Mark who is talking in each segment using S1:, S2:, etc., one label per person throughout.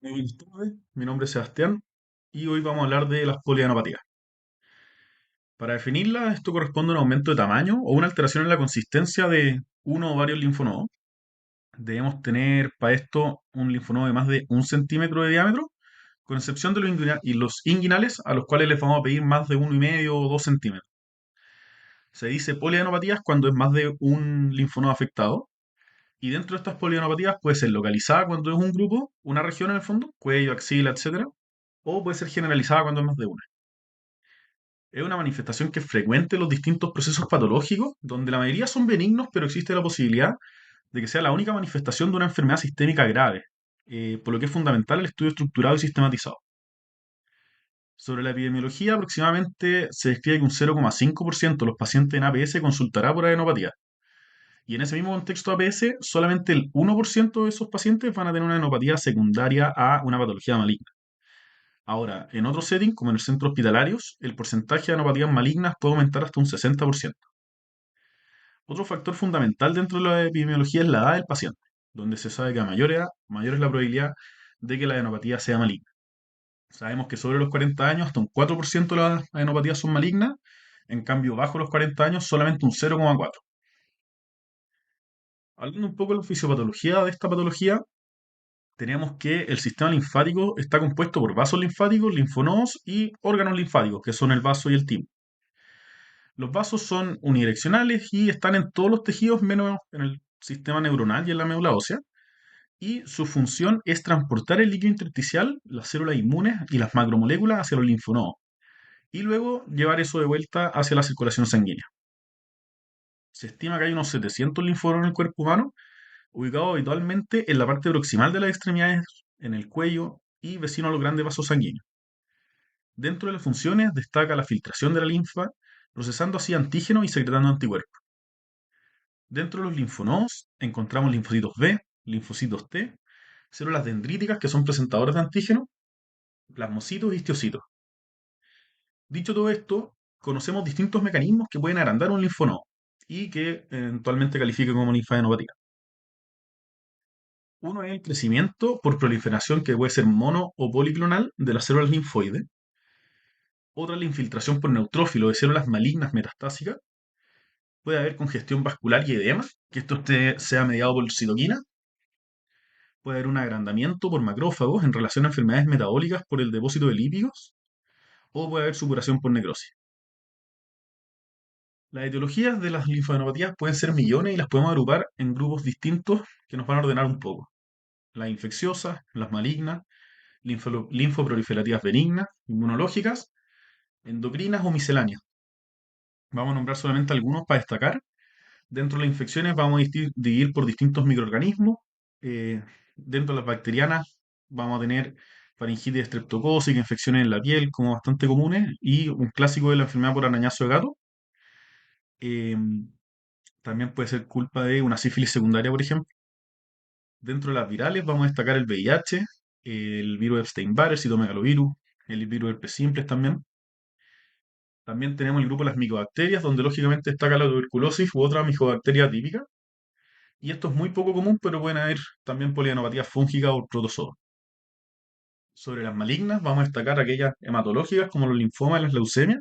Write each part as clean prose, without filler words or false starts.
S1: Muy buenas tardes, mi nombre es Sebastián y hoy vamos a hablar de las polianopatías. Para definirla, esto corresponde a un aumento de tamaño o una alteración en la consistencia de uno o varios linfonodos. Debemos tener para esto un linfonodo de más de 1 centímetro de diámetro, con excepción de los inguinales, a los cuales les vamos a pedir más de 1,5 o 2 centímetros. Se dice polianopatías cuando es más de un linfonodo afectado, y dentro de estas polianopatías puede ser localizada cuando es un grupo, una región en el fondo, cuello, axila, etcétera, o puede ser generalizada cuando es más de una. Es una manifestación que es frecuente en los distintos procesos patológicos, donde la mayoría son benignos, pero existe la posibilidad de que sea la única manifestación de una enfermedad sistémica grave, por lo que es fundamental el estudio estructurado y sistematizado. Sobre la epidemiología, aproximadamente se describe que un 0,5% de los pacientes en APS consultará por adenopatía. Y en ese mismo contexto APS, solamente el 1% de esos pacientes van a tener una adenopatía secundaria a una patología maligna. Ahora, en otros settings, como en el centro hospitalarios, el porcentaje de anopatías malignas puede aumentar hasta un 60%. Otro factor fundamental dentro de la epidemiología es la edad del paciente, donde se sabe que a mayor edad, mayor es la probabilidad de que la adenopatía sea maligna. Sabemos que sobre los 40 años hasta un 4% de las adenopatías son malignas, en cambio bajo los 40 años solamente un 0,4%. Hablando un poco de la fisiopatología de esta patología, tenemos que el sistema linfático está compuesto por vasos linfáticos, linfonodos y órganos linfáticos, que son el vaso y el timo. Los vasos son unidireccionales y están en todos los tejidos menos en el sistema neuronal y en la médula ósea. Y su función es transportar el líquido intersticial, las células inmunes y las macromoléculas hacia los linfonodos. Y luego llevar eso de vuelta hacia la circulación sanguínea. Se estima que hay unos 700 linfonodos en el cuerpo humano, ubicados habitualmente en la parte proximal de las extremidades, en el cuello y vecino a los grandes vasos sanguíneos. Dentro de las funciones destaca la filtración de la linfa, procesando así antígenos y secretando anticuerpos. Dentro de los linfonodos encontramos linfocitos B, linfocitos T, células dendríticas que son presentadoras de antígenos, plasmocitos y histocitos. Dicho todo esto, conocemos distintos mecanismos que pueden agrandar un linfonodo y que eventualmente califican como linfadenopatía. Uno es el crecimiento por proliferación que puede ser mono o policlonal de las células linfoides. Otra es la infiltración por neutrófilo de células malignas metastásicas. Puede haber congestión vascular y edema, que esto sea mediado por citoquina. Puede haber un agrandamiento por macrófagos en relación a enfermedades metabólicas por el depósito de lípidos, o puede haber supuración por necrosis. Las etiologías de las linfadenopatías pueden ser millones y las podemos agrupar en grupos distintos que nos van a ordenar un poco. Las infecciosas, las malignas, linfoproliferativas benignas, inmunológicas, endocrinas o misceláneas. Vamos a nombrar solamente algunos para destacar. Dentro de las infecciones vamos a dividir por distintos microorganismos. Dentro de las bacterianas vamos a tener faringitis estreptocócica, infecciones en la piel como bastante comunes y un clásico de la enfermedad por arañazo de gato. Em, También puede ser culpa de una sífilis secundaria, por ejemplo. Dentro de las virales vamos a destacar el VIH, el virus Epstein-Barr, el citomegalovirus, el virus herpes simplex también. También tenemos el grupo de las micobacterias, donde lógicamente destaca la tuberculosis u otra micobacteria típica. Y esto es muy poco común, pero pueden haber también polianopatías fúngicas o protozoos. Sobre las malignas, vamos a destacar aquellas hematológicas como los linfomas y las leucemias.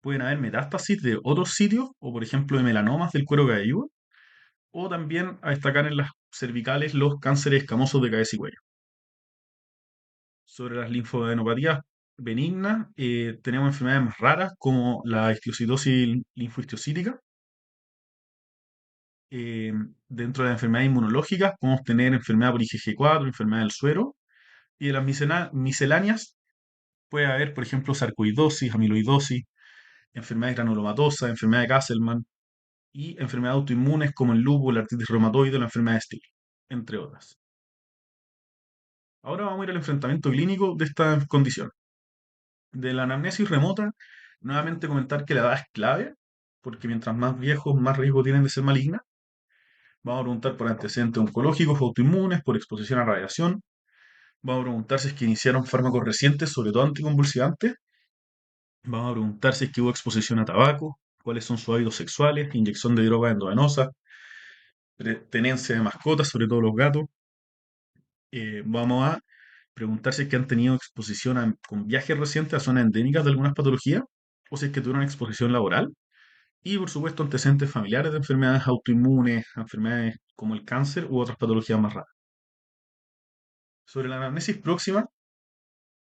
S1: Pueden haber metástasis de otros sitios, o por ejemplo de melanomas del cuero cabelludo, o también a destacar en las cervicales los cánceres escamosos de cabeza y cuello. Sobre las linfadenopatías benignas, tenemos enfermedades más raras como la histiocytosis linfohistiocytica. Eh, Dentro de las enfermedades inmunológicas podemos tener enfermedad por IgG4, enfermedad del suero, y de las misceláneas puede haber, por ejemplo, sarcoidosis, amiloidosis, enfermedades granulomatosas, enfermedad de Castleman y enfermedades autoinmunes como el lupus, la artritis reumatoide o la enfermedad de Still, entre otras. Ahora vamos a ir al enfrentamiento clínico de esta condición. De la anamnesis remota, nuevamente comentar que la edad es clave, porque mientras más viejos, más riesgo tienen de ser malignas. Vamos a preguntar por antecedentes oncológicos o autoinmunes, por exposición a radiación. Vamos a preguntar si es que iniciaron fármacos recientes, sobre todo anticonvulsivantes. Vamos a preguntar si es que hubo exposición a tabaco, cuáles son sus hábitos sexuales, inyección de drogas endovenosas, tenencia de mascotas, sobre todo los gatos. Vamos a preguntar si es que han tenido exposición con viajes recientes a zonas endémicas de algunas patologías o si es que tuvieron exposición laboral. Y por supuesto antecedentes familiares de enfermedades autoinmunes, enfermedades como el cáncer u otras patologías más raras. Sobre la anamnesis próxima,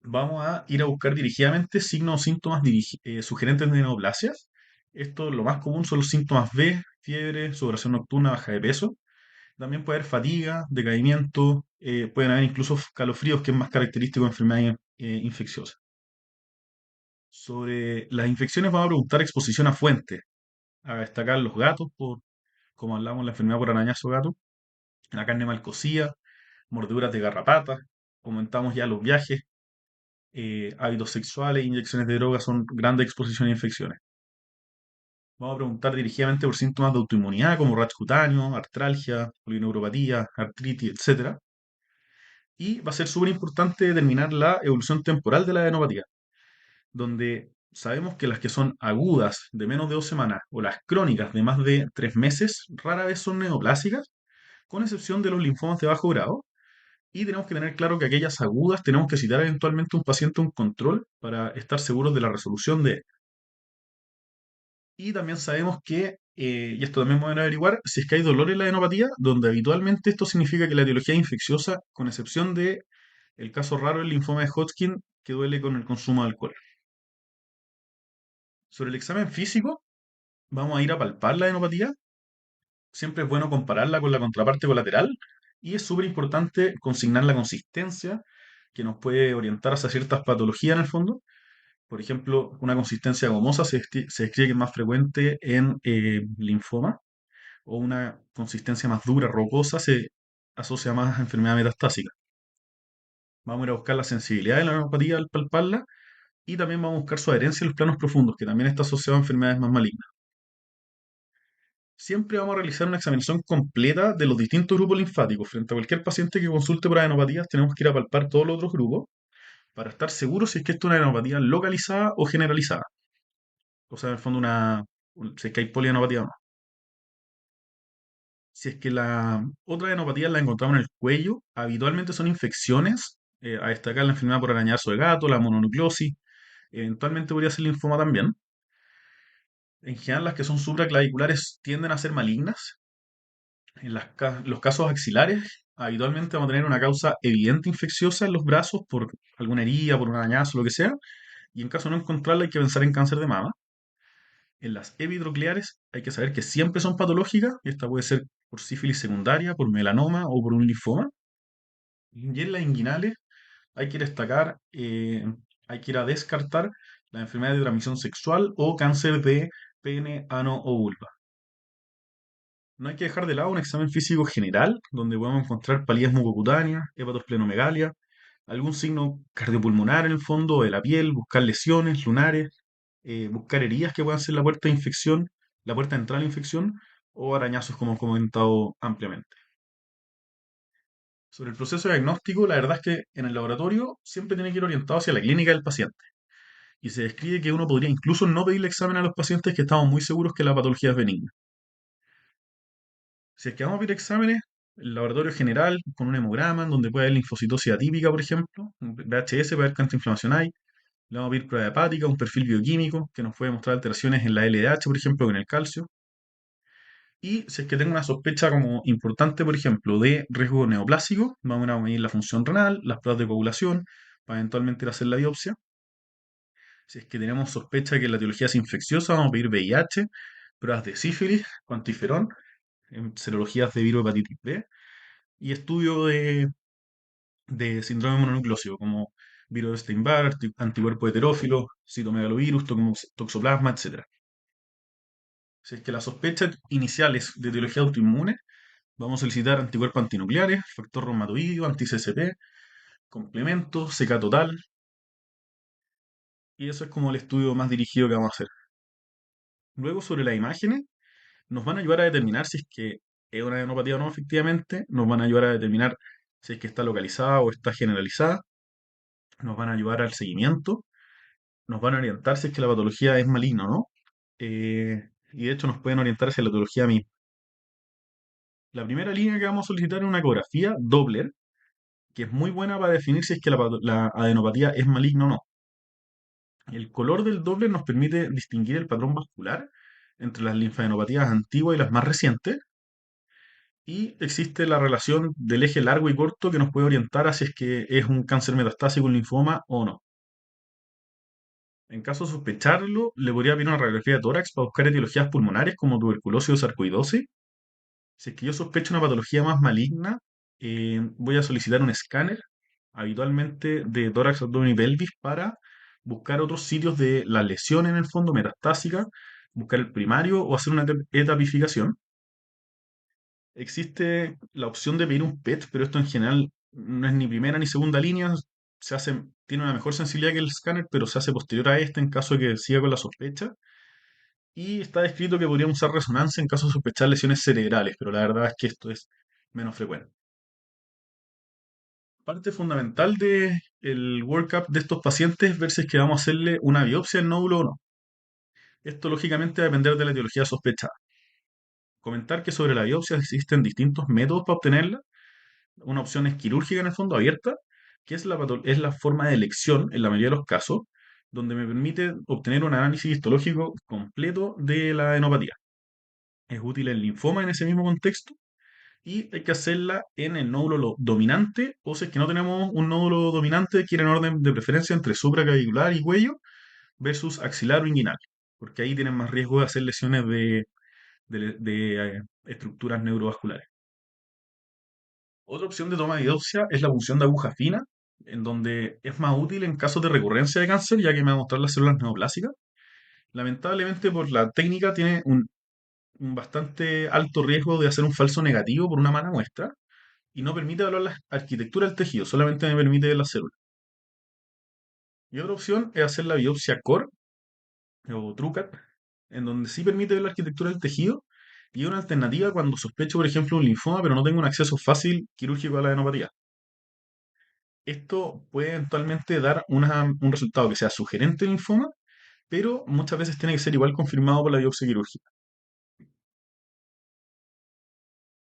S1: vamos a ir a buscar dirigidamente signos o síntomas sugerentes de neoplasias. Esto, lo más común son los síntomas B, fiebre, sudoración nocturna, baja de peso. También puede haber fatiga, decaimiento, pueden haber incluso calofríos, que es más característico de enfermedades infecciosas. Sobre las infecciones vamos a preguntar exposición a fuentes, a destacar los gatos, como hablamos, la enfermedad por arañazo gato, la carne mal cocida, mordeduras de garrapatas, comentamos ya los viajes, hábitos sexuales, inyecciones de drogas son grandes exposiciones a infecciones. Vamos a preguntar dirigidamente por síntomas de autoinmunidad como rash cutáneo, artralgia, polineuropatía, artritis, etcétera. Y va a ser súper importante determinar la evolución temporal de la adenopatía, donde sabemos que las que son agudas de menos de 2 semanas o las crónicas de más de 3 meses rara vez son neoplásicas, con excepción de los linfomas de bajo grado. Y tenemos que tener claro que aquellas agudas tenemos que citar eventualmente a un paciente a un control para estar seguros de la resolución de. Y también sabemos que, y esto también vamos a averiguar, si es que hay dolor en la adenopatía, donde habitualmente esto significa que la etiología es infecciosa, con excepción de el caso raro del linfoma de Hodgkin, que duele con el consumo de alcohol. Sobre el examen físico, vamos a ir a palpar la adenopatía. Siempre es bueno compararla con la contraparte colateral y es súper importante consignar la consistencia que nos puede orientar hacia ciertas patologías en el fondo. Por ejemplo, una consistencia gomosa se describe que es más frecuente en linfoma, o una consistencia más dura, rocosa, se asocia más a enfermedad metastásica. Vamos a ir a buscar la sensibilidad de la neuropatía al palparla y también vamos a buscar su adherencia en los planos profundos, que también está asociado a enfermedades más malignas. Siempre vamos a realizar una examinación completa de los distintos grupos linfáticos. Frente a cualquier paciente que consulte por adenopatías, tenemos que ir a palpar todos los otros grupos para estar seguros si es que esto es una adenopatía localizada o generalizada. O sea, en el fondo, si es que hay polianopatía o no. Si es que la otra adenopatía la encontramos en el cuello, habitualmente son infecciones, a destacar la enfermedad por arañazo de gato, la mononucleosis, eventualmente podría ser linfoma también. En general, las que son supraclaviculares tienden a ser malignas. En los casos axilares, habitualmente vamos a tener una causa evidente infecciosa en los brazos por alguna herida, por un arañazo, lo que sea, y en caso de no encontrarla hay que pensar en cáncer de mama. En las epitrocleares hay que saber que siempre son patológicas, y esta puede ser por sífilis secundaria, por melanoma o por un linfoma. Y en las inguinales hay que destacar, hay que ir a descartar la enfermedad de transmisión sexual o cáncer de pene, ano o vulva. No hay que dejar de lado un examen físico general, donde podemos encontrar palidez mucocutánea, hepatosplenomegalia, algún signo cardiopulmonar en el fondo de la piel, buscar lesiones lunares, buscar heridas que puedan ser la puerta de infección, la puerta de entrada a la infección, o arañazos como he comentado ampliamente. Sobre el proceso diagnóstico, la verdad es que en el laboratorio siempre tiene que ir orientado hacia la clínica del paciente. Y se describe que uno podría incluso no pedirle examen a los pacientes que estamos muy seguros que la patología es benigna. Si es que vamos a pedir exámenes, el laboratorio general, con un hemograma, en donde puede haber linfocitosis atípica, por ejemplo, un VHS para ver cuánta inflamación hay. Le vamos a pedir prueba hepática, un perfil bioquímico que nos puede mostrar alteraciones en la LDH, por ejemplo, con el calcio. Y si es que tengo una sospecha como importante, por ejemplo, de riesgo neoplásico, vamos a medir la función renal, las pruebas de coagulación, para eventualmente ir a hacer la biopsia. Si es que tenemos sospecha de que la etiología es infecciosa, vamos a pedir VIH, pruebas de sífilis, cuantiferón, serologías de virus hepatitis B y estudio de síndrome mononucleósido, como virus de Epstein-Barr, anticuerpo heterófilo, citomegalovirus, toxoplasma, etcétera. Si es que la sospecha inicial es de etiología autoinmune, vamos a solicitar anticuerpos antinucleares, factor reumatoideo, anti-CCP, complemento, CK total, y eso es como el estudio más dirigido que vamos a hacer. Luego, sobre las imágenes, nos van a ayudar a determinar si es que es una adenopatía o no, efectivamente, nos van a ayudar a determinar si es que está localizada o está generalizada, nos van a ayudar al seguimiento, nos van a orientar si es que la patología es maligna o no, y de hecho nos pueden orientar hacia la patología misma. La primera línea que vamos a solicitar es una ecografía Doppler, que es muy buena para definir si es que la adenopatía es maligna o no. El color del Doppler nos permite distinguir el patrón vascular entre las linfadenopatías antiguas y las más recientes, y existe la relación del eje largo y corto que nos puede orientar a si es que es un cáncer metastásico, un linfoma o no. En caso de sospecharlo, le podría pedir una radiografía de tórax para buscar etiologías pulmonares como tuberculosis o sarcoidosis. Si es que yo sospecho una patología más maligna, voy a solicitar un escáner, habitualmente de tórax, abdomen y pelvis, para buscar otros sitios de la lesión en el fondo metastásica, buscar el primario o hacer una etapificación. Existe la opción de pedir un PET, pero esto en general no es ni primera ni segunda línea. Tiene una mejor sensibilidad que el escáner, pero se hace posterior a este en caso de que siga con la sospecha. Y está descrito que podríamos usar resonancia en caso de sospechar lesiones cerebrales, pero la verdad es que esto es menos frecuente. Parte fundamental del workup de estos pacientes es ver si es que vamos a hacerle una biopsia en nódulo o no. Esto lógicamente va a depender de la etiología sospechada. Comentar que sobre la biopsia existen distintos métodos para obtenerla. Una opción es quirúrgica en el fondo, abierta, que es la forma de elección en la mayoría de los casos, donde me permite obtener un análisis histológico completo de la adenopatía. Es útil el linfoma en ese mismo contexto y hay que hacerla en el nódulo dominante, o si es que no tenemos un nódulo dominante, quiere en orden de preferencia entre supraclavicular y cuello versus axilar o inguinal, porque ahí tienen más riesgo de hacer lesiones de estructuras neurovasculares. Otra opción de toma de biopsia es la punción de aguja fina, en donde es más útil en casos de recurrencia de cáncer, ya que me va a mostrar las células neoplásicas. Lamentablemente, por la técnica, tiene un bastante alto riesgo de hacer un falso negativo por una mala muestra y no permite evaluar la arquitectura del tejido, solamente me permite ver las células. Y otra opción es hacer la biopsia core o TrueCut, en donde sí permite ver la arquitectura del tejido, y una alternativa cuando sospecho, por ejemplo, un linfoma, pero no tengo un acceso fácil quirúrgico a la adenopatía. Esto puede eventualmente dar un resultado que sea sugerente del linfoma, pero muchas veces tiene que ser igual confirmado por la biopsia quirúrgica.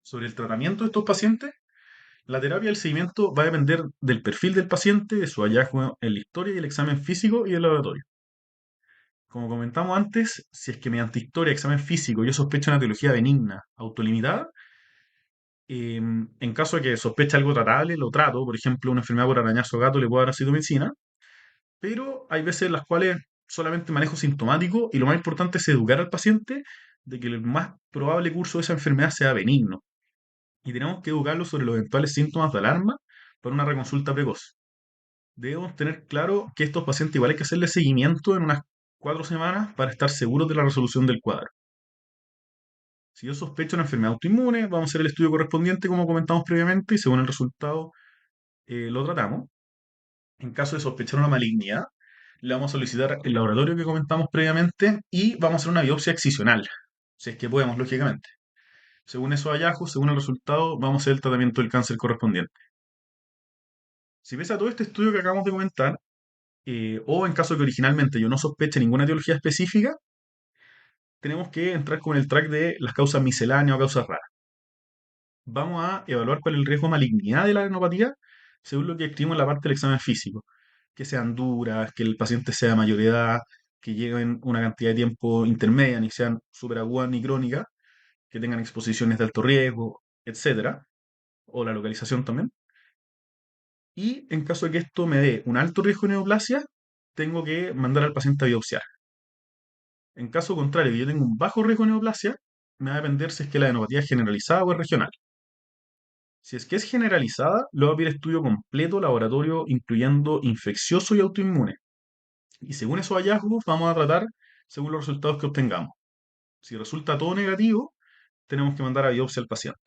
S1: Sobre el tratamiento de estos pacientes, la terapia y el seguimiento va a depender del perfil del paciente, de su hallazgo en la historia y el examen físico y el laboratorio. Como comentamos antes, si es que mediante historia, examen físico, yo sospecho una etiología benigna, autolimitada, en caso de que sospeche algo tratable, lo trato. Por ejemplo, una enfermedad por arañazo gato le puedo dar acitromicina, pero hay veces en las cuales solamente manejo sintomático y lo más importante es educar al paciente de que el más probable curso de esa enfermedad sea benigno. Y tenemos que educarlo sobre los eventuales síntomas de alarma para una reconsulta precoz. Debemos tener claro que estos pacientes igual hay que hacerle seguimiento en unas 4 semanas para estar seguros de la resolución del cuadro. Si yo sospecho una enfermedad autoinmune, vamos a hacer el estudio correspondiente como comentamos previamente y según el resultado lo tratamos. En caso de sospechar una malignidad, le vamos a solicitar el laboratorio que comentamos previamente y vamos a hacer una biopsia excisional, si es que podemos, lógicamente. Según esos hallazgos, según el resultado, vamos a hacer el tratamiento del cáncer correspondiente. Si pese a todo este estudio que acabamos de comentar, o en caso que originalmente yo no sospeche ninguna etiología específica, tenemos que entrar con el track de las causas misceláneas o causas raras. Vamos a evaluar cuál es el riesgo de malignidad de la adenopatía según lo que escribimos en la parte del examen físico. Que sean duras, que el paciente sea mayor de edad, que lleven una cantidad de tiempo intermedia, ni sean superagudas ni crónicas, que tengan exposiciones de alto riesgo, etcétera, o la localización también. Y en caso de que esto me dé un alto riesgo de neoplasia, tengo que mandar al paciente a biopsiar. En caso contrario, que yo tengo un bajo riesgo de neoplasia, me va a depender si es que la adenopatía es generalizada o es regional. Si es que es generalizada, le voy a pedir estudio completo laboratorio, incluyendo infeccioso y autoinmune. Y según esos hallazgos, vamos a tratar según los resultados que obtengamos. Si resulta todo negativo, tenemos que mandar a biopsia al paciente.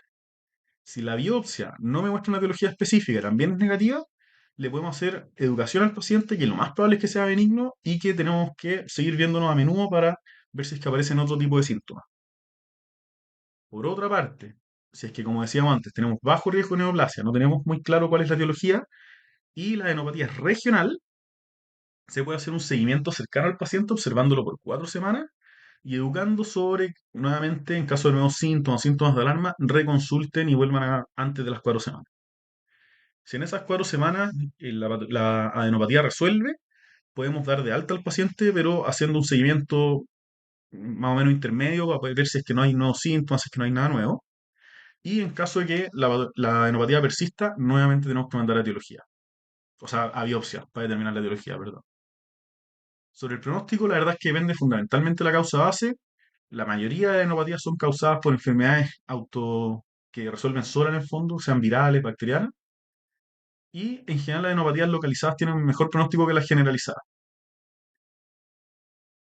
S1: Si la biopsia no me muestra una etiología específica y también es negativa, le podemos hacer educación al paciente, que lo más probable es que sea benigno y que tenemos que seguir viéndonos a menudo para ver si es que aparecen otro tipo de síntomas. Por otra parte, si es que, como decíamos antes, tenemos bajo riesgo de neoplasia, no tenemos muy claro cuál es la etiología y la adenopatía es regional, se puede hacer un seguimiento cercano al paciente observándolo por 4 semanas y educando sobre, nuevamente, en caso de nuevos síntomas, síntomas de alarma, reconsulten y vuelvan antes de las 4 semanas. Si en esas 4 semanas la adenopatía resuelve, podemos dar de alta al paciente, pero haciendo un seguimiento más o menos intermedio para poder ver si es que no hay nuevos síntomas, si es que no hay nada nuevo. Y en caso de que la adenopatía persista, nuevamente tenemos que mandar a etiología. O sea, a biopsia para determinar la etiología, perdón. Sobre el pronóstico, la verdad es que depende fundamentalmente de la causa base. La mayoría de adenopatías son causadas por enfermedades que resuelven solas en el fondo, sean virales, bacterianas. Y en general las adenopatías localizadas tienen un mejor pronóstico que las generalizadas.